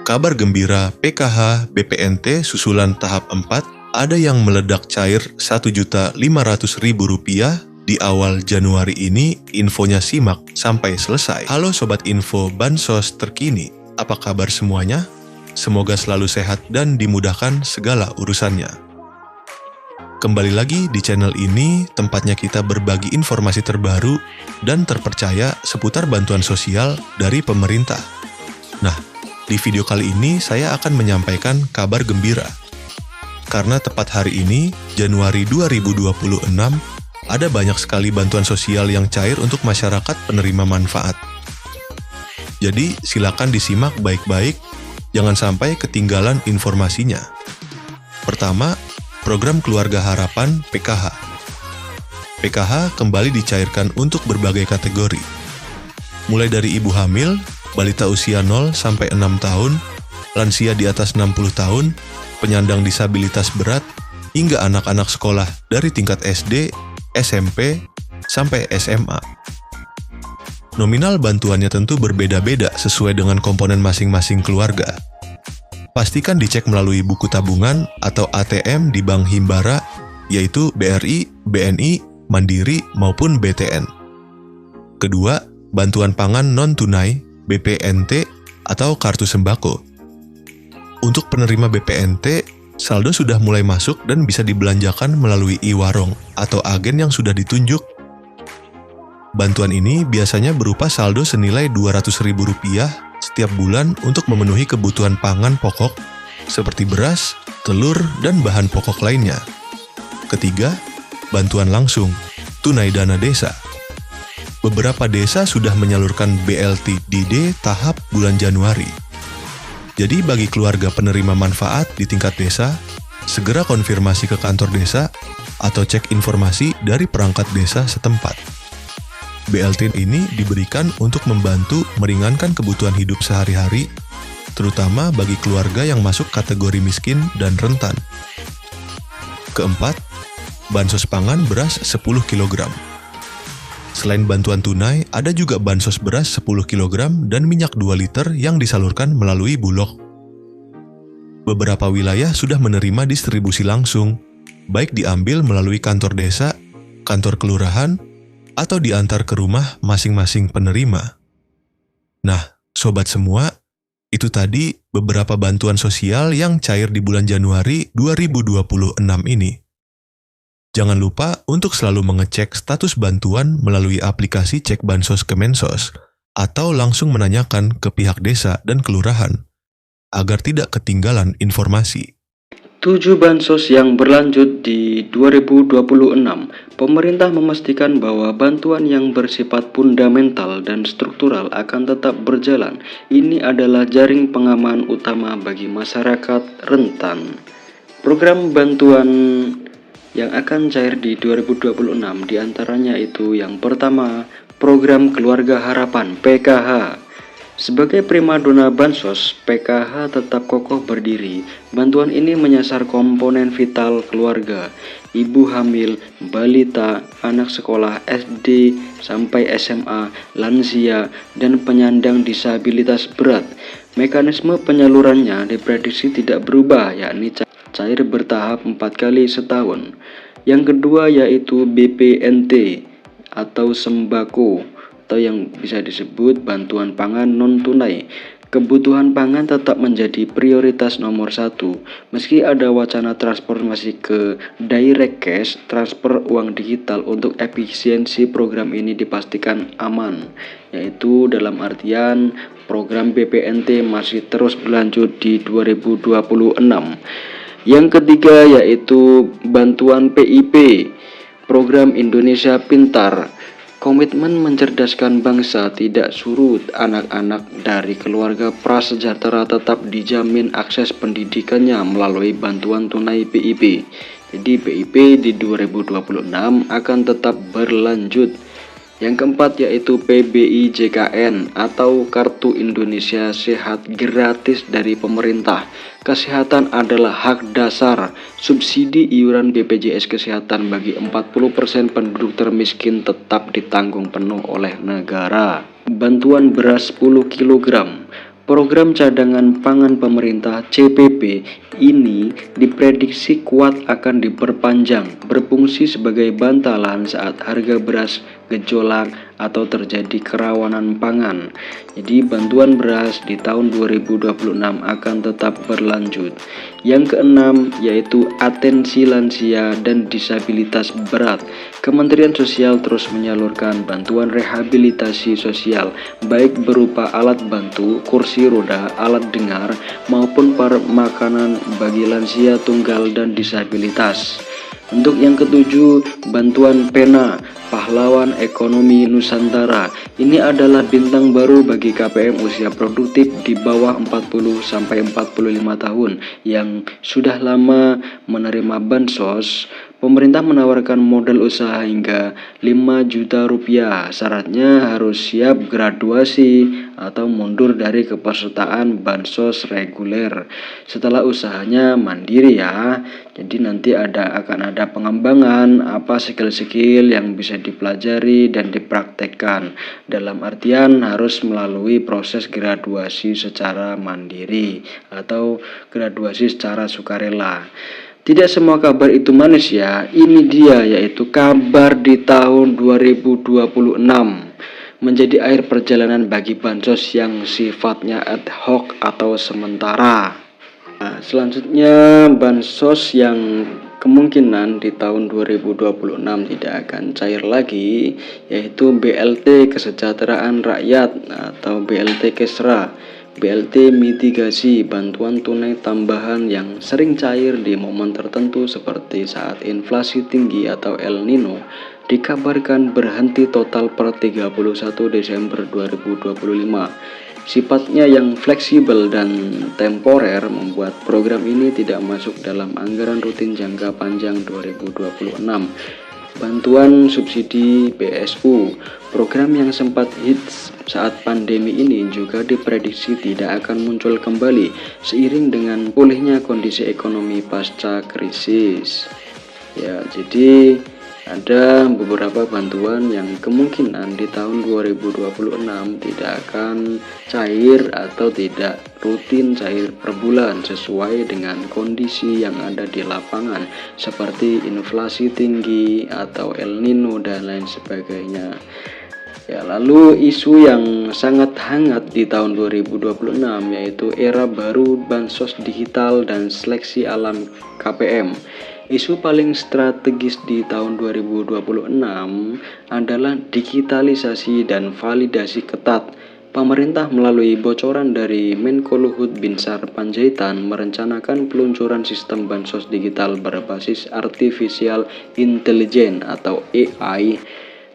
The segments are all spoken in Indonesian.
Kabar gembira PKH BPNT susulan tahap 4, ada yang meledak cair Rp1.500.000 di awal Januari ini. Infonya simak sampai selesai. Halo Sobat Info Bansos terkini, apa kabar semuanya? Semoga selalu sehat dan dimudahkan segala urusannya. Kembali lagi di channel ini, tempatnya kita berbagi informasi terbaru dan terpercaya seputar bantuan sosial dari pemerintah. Nah, di video kali ini saya akan menyampaikan kabar gembira. Karena tepat hari ini, Januari 2026, ada banyak sekali bantuan sosial yang cair untuk masyarakat penerima manfaat. Jadi, silakan disimak baik-baik, jangan sampai ketinggalan informasinya. Pertama, Program Keluarga Harapan PKH. PKH kembali dicairkan untuk berbagai kategori. Mulai dari ibu hamil, balita usia 0 sampai 6 tahun, lansia di atas 60 tahun, penyandang disabilitas berat, hingga anak-anak sekolah dari tingkat SD, SMP, sampai SMA. Nominal bantuannya tentu berbeda-beda sesuai dengan komponen masing-masing keluarga. Pastikan dicek melalui buku tabungan atau ATM di Bank Himbara, yaitu BRI, BNI, Mandiri, maupun BTN. Kedua, bantuan pangan non-tunai, BPNT, atau kartu sembako. Untuk penerima BPNT, saldo sudah mulai masuk dan bisa dibelanjakan melalui e-warung atau agen yang sudah ditunjuk. Bantuan ini biasanya berupa saldo senilai Rp200.000 setiap bulan untuk memenuhi kebutuhan pangan pokok seperti beras, telur, dan bahan pokok lainnya. Ketiga, bantuan langsung, tunai dana desa. Beberapa desa sudah menyalurkan BLTDD tahap bulan Januari. Jadi bagi keluarga penerima manfaat di tingkat desa, segera konfirmasi ke kantor desa atau cek informasi dari perangkat desa setempat. BLT ini diberikan untuk membantu meringankan kebutuhan hidup sehari-hari, terutama bagi keluarga yang masuk kategori miskin dan rentan. Keempat, bansos pangan beras 10 kg. Selain bantuan tunai, ada juga bansos beras 10 kg dan minyak 2 liter yang disalurkan melalui Bulog. Beberapa wilayah sudah menerima distribusi langsung, baik diambil melalui kantor desa, kantor kelurahan, atau diantar ke rumah masing-masing penerima. Nah, sobat semua, itu tadi beberapa bantuan sosial yang cair di bulan Januari 2026 ini. Jangan lupa untuk selalu mengecek status bantuan melalui aplikasi Cek Bansos Kemensos, atau langsung menanyakan ke pihak desa dan kelurahan, agar tidak ketinggalan informasi. 7 bansos yang berlanjut di 2026, pemerintah memastikan bahwa bantuan yang bersifat fundamental dan struktural akan tetap berjalan. Ini adalah jaring pengaman utama bagi masyarakat rentan. Program bantuan yang akan cair di 2026 diantaranya itu yang pertama, Program Keluarga Harapan PKH. Sebagai primadona bansos, PKH tetap kokoh berdiri. Bantuan ini menyasar komponen vital keluarga, ibu hamil, balita, anak sekolah SD sampai SMA, lansia, dan penyandang disabilitas berat. Mekanisme penyalurannya diprediksi tidak berubah, yakni cair bertahap 4 kali setahun. Yang kedua yaitu BPNT atau sembako, atau yang bisa disebut bantuan pangan non-tunai. Kebutuhan pangan tetap menjadi prioritas nomor 1. Meski ada wacana transformasi ke direct cash, transfer uang digital untuk efisiensi program ini dipastikan aman, yaitu dalam artian program BPNT masih terus berlanjut di 2026. Yang ketiga yaitu bantuan PIP, Program Indonesia Pintar. Komitmen mencerdaskan bangsa tidak surut. Anak-anak dari keluarga prasejahtera tetap dijamin akses pendidikannya melalui bantuan tunai PIP. Jadi PIP di 2026 akan tetap berlanjut. Yang keempat yaitu PBIJKN atau Kartu Indonesia Sehat gratis dari pemerintah. Kesehatan adalah hak dasar. Subsidi iuran BPJS Kesehatan bagi 40% penduduk termiskin tetap ditanggung penuh oleh negara. Bantuan beras 10 kg. Program cadangan pangan pemerintah CPP ini diprediksi kuat akan diperpanjang, berfungsi sebagai bantalan saat harga beras gejolak atau terjadi kerawanan pangan. Jadi bantuan beras di tahun 2026 akan tetap berlanjut. Yang keenam yaitu atensi lansia dan disabilitas berat. Kementerian Sosial terus menyalurkan bantuan rehabilitasi sosial baik berupa alat bantu, kursi roda, alat dengar maupun makanan bagi lansia tunggal dan disabilitas. Untuk yang ketujuh, bantuan pena pahlawan ekonomi Nusantara. Ini adalah bintang baru bagi KPM usia produktif di bawah 40 sampai 45 tahun yang sudah lama menerima bansos. Pemerintah menawarkan modal usaha hingga 5 juta rupiah. Syaratnya harus siap graduasi atau mundur dari kepesertaan bansos reguler. Setelah usahanya mandiri ya. Jadi nanti akan ada pengembangan apa skill-skill yang bisa dipelajari dan dipraktekkan. Dalam artian harus melalui proses graduasi secara mandiri atau graduasi secara sukarela. Tidak semua kabar itu manis ya. Ini dia yaitu kabar di tahun 2026 menjadi akhir perjalanan bagi bansos yang sifatnya ad hoc atau sementara. Nah, selanjutnya bansos yang kemungkinan di tahun 2026 tidak akan cair lagi yaitu BLT Kesejahteraan Rakyat atau BLT Kesra. BLT mitigasi bantuan tunai tambahan yang sering cair di momen tertentu seperti saat inflasi tinggi atau El Nino dikabarkan berhenti total per 31 Desember 2025. Sifatnya yang fleksibel dan temporer membuat program ini tidak masuk dalam anggaran rutin jangka panjang 2026. Bantuan subsidi BSU, program yang sempat hits saat pandemi ini juga diprediksi tidak akan muncul kembali seiring dengan pulihnya kondisi ekonomi pasca krisis. Ya, jadi ada beberapa bantuan yang kemungkinan di tahun 2026 tidak akan cair atau tidak rutin cair per bulan sesuai dengan kondisi yang ada di lapangan seperti inflasi tinggi atau El Nino dan lain sebagainya. Ya, lalu isu yang sangat hangat di tahun 2026 yaitu era baru bansos digital dan seleksi alam KPM. Isu paling strategis di tahun 2026 adalah digitalisasi dan validasi ketat. Pemerintah melalui bocoran dari Menko Luhut Binsar Panjaitan merencanakan peluncuran sistem bansos digital berbasis Artificial Intelligence atau AI.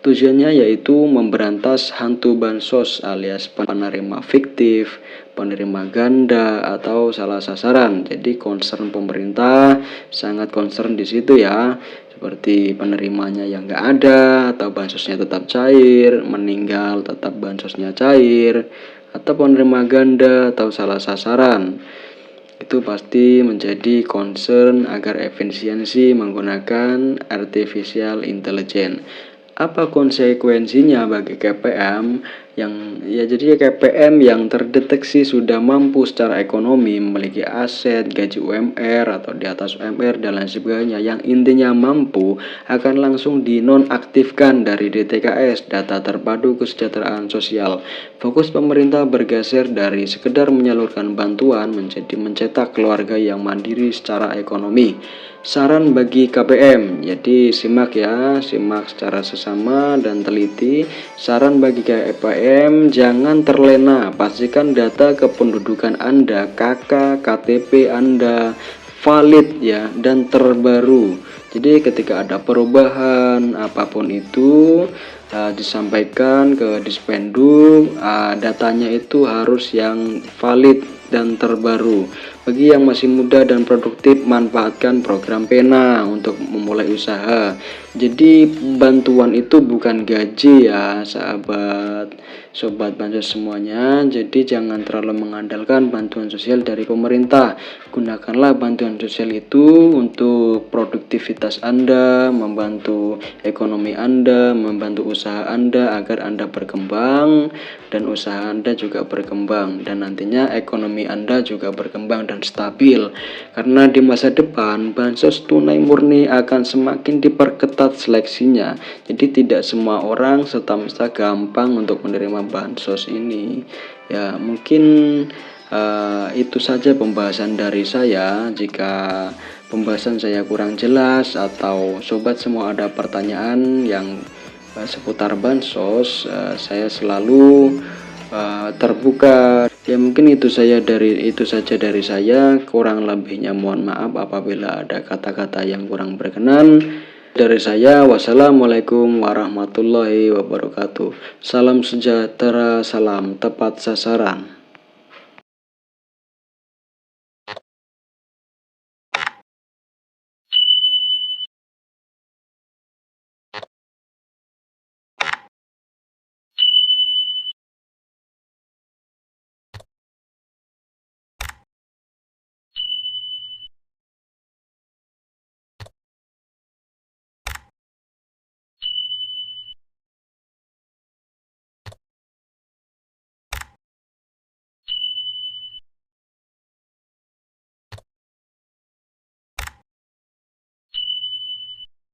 Tujuannya yaitu memberantas hantu bansos alias penerima fiktif, penerima ganda atau salah sasaran. Jadi concern pemerintah sangat concern di situ ya, seperti penerimanya yang nggak ada atau bansosnya tetap cair, meninggal tetap bansosnya cair, atau penerima ganda atau salah sasaran. Itu pasti menjadi concern agar efisiensi menggunakan artificial intelligence. Apa konsekuensinya bagi KPM jadi KPM yang terdeteksi sudah mampu secara ekonomi, memiliki aset, gaji UMR atau di atas UMR dan lain sebagainya, yang intinya mampu akan langsung dinonaktifkan dari DTKS, data terpadu kesejahteraan sosial. Fokus pemerintah bergeser dari sekedar menyalurkan bantuan menjadi mencetak keluarga yang mandiri secara ekonomi. Saran bagi KPM, jadi simak secara sesama dan teliti. Saran bagi KPM, jangan terlena, pastikan data kependudukan Anda, KK, KTP Anda valid ya dan terbaru. Jadi ketika ada perubahan apapun itu disampaikan ke Dispenduk, datanya itu harus yang valid dan terbaru. Bagi yang masih muda dan produktif, manfaatkan program Pena untuk memulai usaha. Jadi bantuan itu bukan gaji ya sobat bansos semuanya. Jadi jangan terlalu mengandalkan bantuan sosial dari pemerintah. Gunakanlah bantuan sosial itu untuk produktivitas Anda, membantu ekonomi Anda, membantu usaha Anda agar Anda berkembang dan usaha Anda juga berkembang, dan nantinya ekonomi Anda juga berkembang dan stabil. Karena di masa depan bansos tunai murni akan semakin diperketat seleksinya. Jadi tidak semua orang serta-merta gampang untuk menerima bansos ini. Ya, mungkin itu saja pembahasan dari saya. Jika pembahasan saya kurang jelas atau sobat semua ada pertanyaan yang seputar bansos, saya selalu terbuka. Ya, mungkin itu saja dari saya. Kurang lebihnya mohon maaf apabila ada kata-kata yang kurang berkenan. Dari saya, wassalamualaikum warahmatullahi wabarakatuh. Salam sejahtera, salam tepat sasaran.